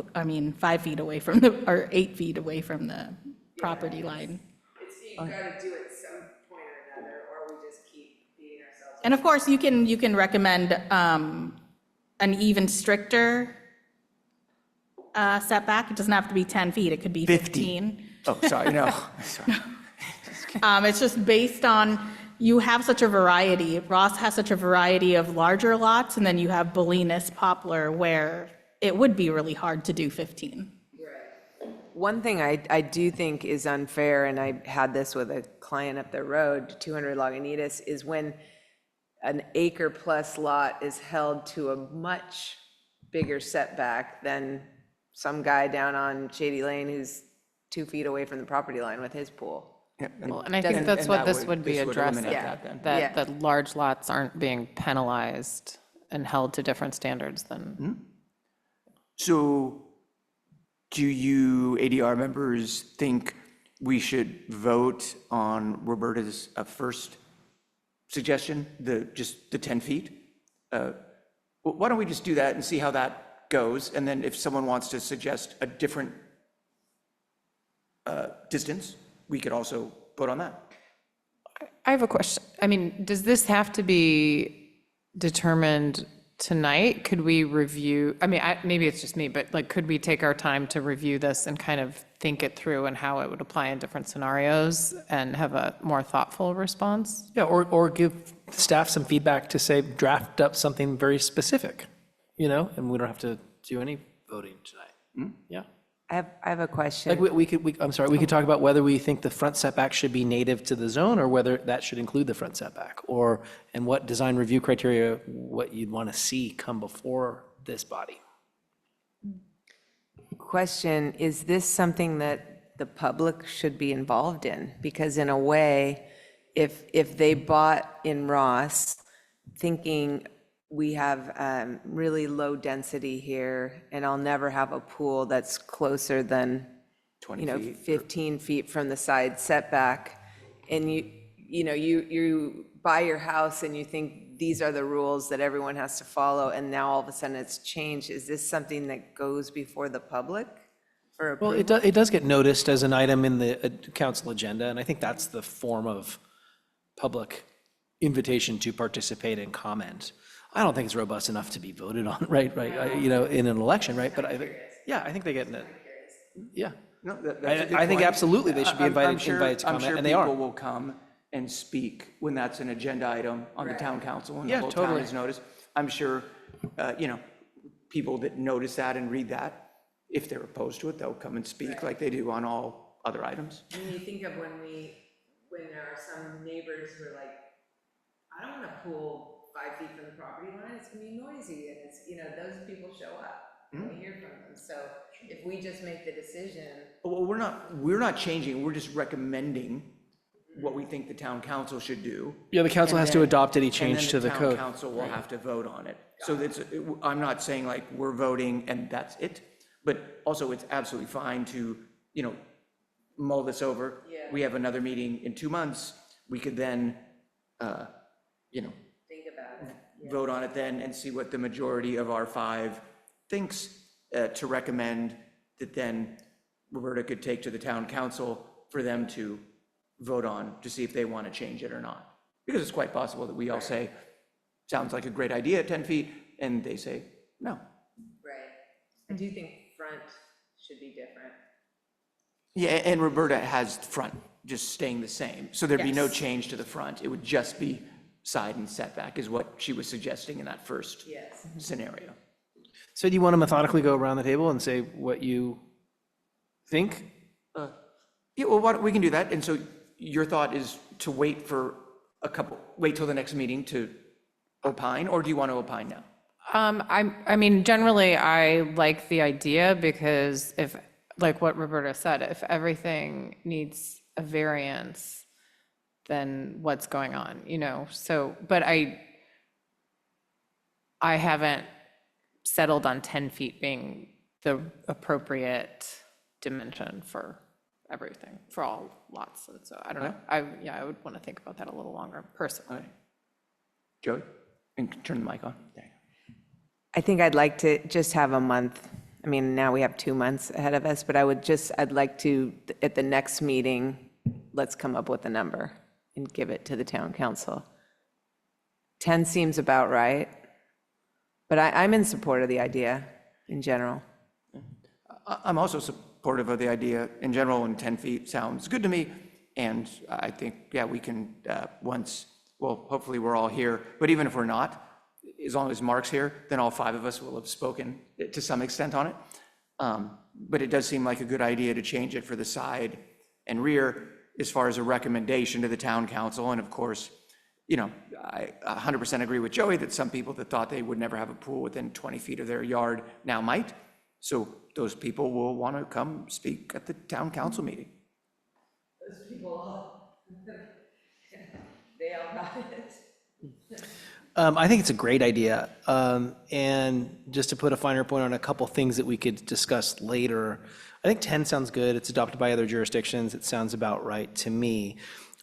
5 feet away from or 8 feet away from the property line. It's, you've got to do it some point or another, or we just keep beating ourselves up. And of course, you can recommend an even stricter setback. It doesn't have to be 10 feet, it could be 15. Oh, sorry, no, sorry. It's just based on, you have such a variety. Ross has such a variety of larger lots, and then you have Bolinas, Poplar, where it would be really hard to do 15. One thing I do think is unfair, and I had this with a client up the road, 200 Lagunitas, is when an acre plus lot is held to a much bigger setback than some guy down on Shady Lane who's 2 feet away from the property line with his pool. Well, and I think that's what this would be addressing, Yeah. that large lots aren't being penalized and held to different standards than. So do you ADR members think we should vote on Roberta's first suggestion, just the 10 feet? Why don't we just do that and see how that goes? And then if someone wants to suggest a different distance, we could also vote on that. I have a question. I mean, does this have to be determined tonight? Could we review, I mean, maybe it's just me, but like, could we take our time to review this and kind of think it through and how it would apply in different scenarios and have a more thoughtful response? Yeah, or give staff some feedback to say, draft up something very specific, you know, and we don't have to do any voting tonight. Yeah. I have a question. Like we could talk about whether we think the front setback should be native to the zone or whether that should include the front setback, and what design review criteria, what you'd want to see come before this body. Question, is this something that the public should be involved in? Because in a way, if they bought in Ross thinking we have really low density here and I'll never have a pool that's closer than 20 you know, feet. 15 feet from the side setback, and you buy your house and you think these are the rules that everyone has to follow, and now all of a sudden it's changed, is this something that goes before the public for Well, approval? it does get noticed as an item in the council agenda, and I think that's the form of public invitation to participate and comment. I don't think it's robust enough to be voted on, right, you know, in an election, right? But I think, yeah, I think they get in it. Yeah. No, that's a good I think point. absolutely they should be I'm invited sure- to comment, and they I'm are. sure people will come and speak when that's an agenda item on the town council and the Yeah, whole town totally. is noticed. I'm sure, you know, people that notice that and read that, if they're opposed to it, they'll come and speak like they do on all other items. When you think of when there are some neighbors who are like, I don't want to pool 5 feet from the property line, it's gonna be noisy, and it's, you know, those people show up, and we hear from them. So if we just make the decision, Well, we're not changing, we're just recommending what we think the town council should do. Yeah, the council And has to then- adopt any change to the And then code. the town council will have to vote on it. So that's, I'm not saying like we're voting and that's it, but also it's absolutely fine to, you know, mull this over. Yeah. We have another meeting in 2 months, we could then, you know, think about it. vote on it then and see what the majority of our 5 thinks to recommend, that then Roberta could take to the town council for them to vote on to see if they want to change it or not. Because it's quite possible that we all say, sounds like a great idea at 10 feet, and they say, no. Right. I do think front should be different. Yeah, and Roberta has the front just staying the same. So there'd be no Yes. change to the front. It would just be side and setback is what she was suggesting in that first Yes. scenario. So do you want to methodically go around the table and say what you think? Yeah, well, we can do that. And so your thought is to wait for wait till the next meeting to opine, or do you want to opine now? I mean, generally, I like the idea because if, like what Roberta said, if everything needs a variance, then what's going on, you know? So, but I haven't settled on 10 feet being the appropriate dimension for everything, for all lots. And so I don't know. I would want to think about that a little longer personally. Joey? And turn the mic on. There you go. I think I'd like to just have a month. I mean, now we have 2 months ahead of us, but I'd like to, at the next meeting, let's come up with a number and give it to the town council. 10 seems about right, but I'm in support of the idea in general. I'm also supportive of the idea in general, and 10 feet sounds good to me. And I think, yeah, we can, hopefully we're all here, but even if we're not, as long as Mark's here, then all 5 of us will have spoken to some extent on it. But it does seem like a good idea to change it for the side and rear as far as a recommendation to the town council. And of course, you know, I 100% agree with Joey that some people that thought they would never have a pool within 20 feet of their yard now might. So those people will want to come speak at the town council meeting. Those people, they all got it. I think it's a great idea. And just to put a finer point on a couple things that we could discuss later, I think 10 sounds good. It's adopted by other jurisdictions. It sounds about right to me.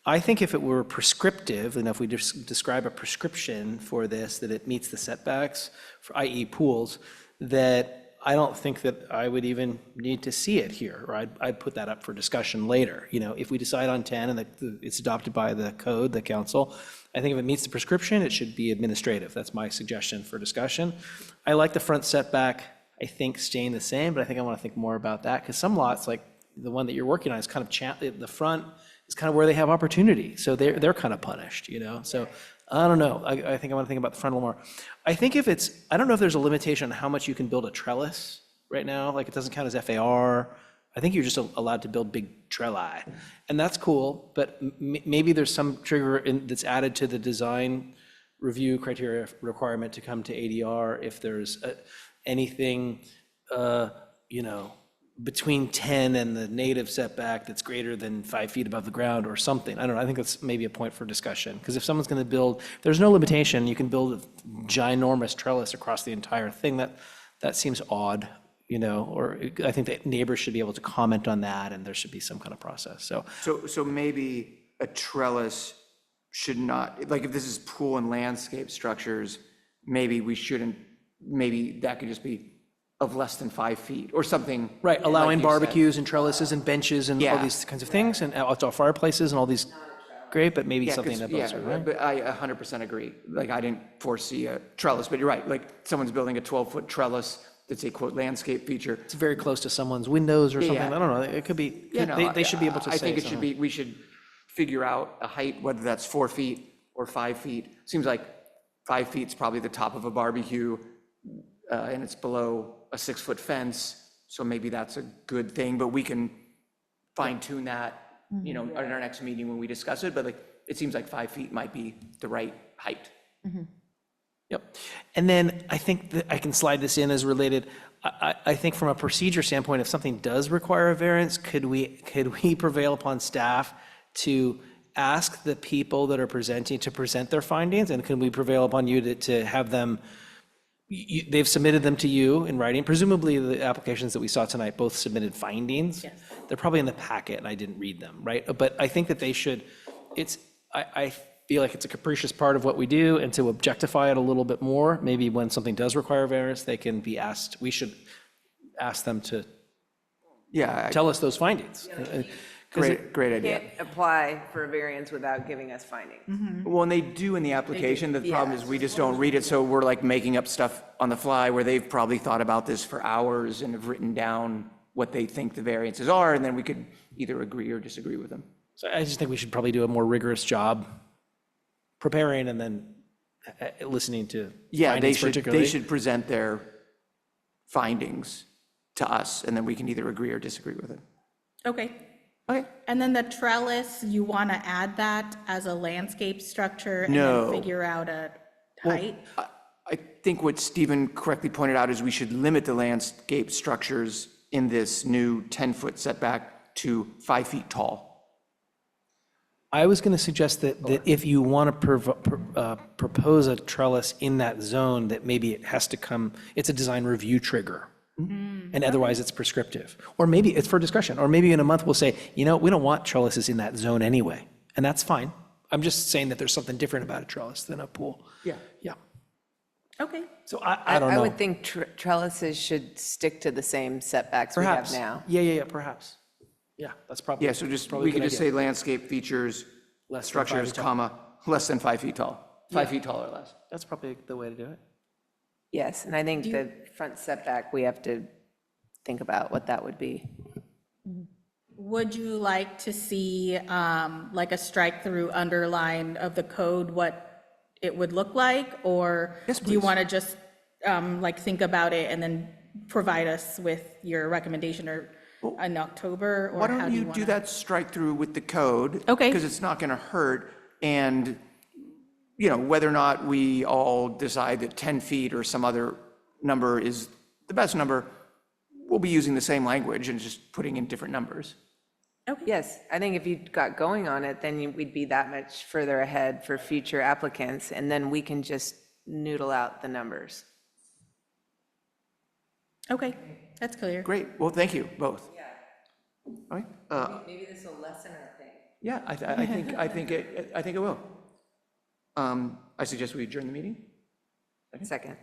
I think if it were prescriptive, and if we just describe a prescription for this, that it meets the setbacks, for i.e. pools, that I don't think that I would even need to see it here, or I'd put that up for discussion later. You know, if we decide on 10 and it's adopted by the code, the council, I think if it meets the prescription, it should be administrative. That's my suggestion for discussion. I like the front setback, I think, staying the same, but I think I want to think more about that, because some lots, like the one that you're working on, is kind of the front is kind of where they have opportunity, so they're kind of punished, you know. So I don't know. I think I want to think about the front a little more. I think I don't know if there's a limitation on how much you can build a trellis right now. Like, it doesn't count as FAR. I think you're just allowed to build big trelli, and that's cool. But maybe there's some trigger that's added to the design review criteria requirement to come to ADR if there's anything, you know, between 10 and the native setback that's greater than 5 feet above the ground or something. I don't know. I think that's maybe a point for discussion, because if someone's going to build, there's no limitation. You can build a ginormous trellis across the entire thing. That seems odd, you know, or I think that neighbors should be able to comment on that, and there should be some kind of process. So maybe a trellis should not, like if this is pool and landscape structures, maybe we shouldn't, maybe that could just be of less than 5 feet or something. Right, allowing like you barbecues and trellises and benches and all these kinds of things, and outdoor fireplaces and all these, great, but maybe something that those are, right? But I 100% agree. Like, I didn't foresee a trellis, but you're right. Like, someone's building a 12-foot trellis that's a quote landscape feature. It's very close to someone's windows or something. I don't know. It could be, they should be able to say I think it should something. be, we should figure out a height, whether that's 4 feet or 5 feet. Seems like 5 feet's probably the top of a barbecue, and it's below a 6-foot fence. So maybe that's a good thing, but we can fine tune that, you know, in our next meeting when we discuss it. But like, it seems like 5 feet might be the right height. Yep. And then I think that I can slide this in as related. I think from a procedure standpoint, if something does require a variance, could we prevail upon staff to ask the people that are presenting to present their findings? And can we prevail upon you to have them, they've submitted them to you in writing? Presumably the applications that we saw tonight both submitted findings. Yes. They're probably in the packet and I didn't read them, right? But I think that they should, I feel like it's a capricious part of what we do, and to objectify it a little bit more, maybe when something does require variance, they can be asked, we should ask them to tell us those findings. Great idea. Can't apply for a variance without giving us findings. Well, and they do in the application. The problem is we just don't read it, so we're like making up stuff on the fly, where they've probably thought about this for hours and have written down what they think the variances are, and then we could either agree or disagree with them. So I just think we should probably do a more rigorous job preparing and then listening to findings particularly. They should present their findings to us, and then we can either agree or disagree with it. Okay. Okay. And then the trellis, you want to add that as a landscape structure and No. then figure out a Well, height? I think what Stephen correctly pointed out is we should limit the landscape structures in this new 10-foot setback to 5 feet tall. I was going to suggest that if you want to propose a trellis in that zone, that maybe it has to come, it's a design review trigger. And otherwise it's prescriptive. Or maybe it's for discussion, or maybe in a month we'll say, you know, we don't want trellises in that zone anyway, and that's fine. I'm just saying that there's something different about a trellis than a pool. Yeah. Yeah. Okay. So I don't know. I would think trellises should stick to the same setbacks we have Perhaps. now. Yeah, perhaps. Yeah, that's probably. Yeah, so just, probably we a could good just idea. say landscape features, Less than 5 structures, feet tall. comma, less than 5 feet tall. 5 feet tall or less. That's probably the way to do it. Yes, and I think the front setback, we have to think about what that would be. Would you like to see like a strike-through underline of the code, what it would look like? Or Yes, do you please. want to just like think about it and then provide us with your recommendation or in October? Or Why how don't do you wanna- do that strike through with the code? Okay. Because it's not going to hurt. And, you know, whether or not we all decide that 10 feet or some other number is the best number, we'll be using the same language and just putting in different numbers. Okay. Yes, I think if you got going on it, then we'd be that much further ahead for future applicants, and then we can just noodle out the numbers. Okay, that's clear. Great. Well, thank you both. Yeah. All right. Maybe this will lessen our thing. Yeah, I think it will. I suggest we adjourn the meeting. Second.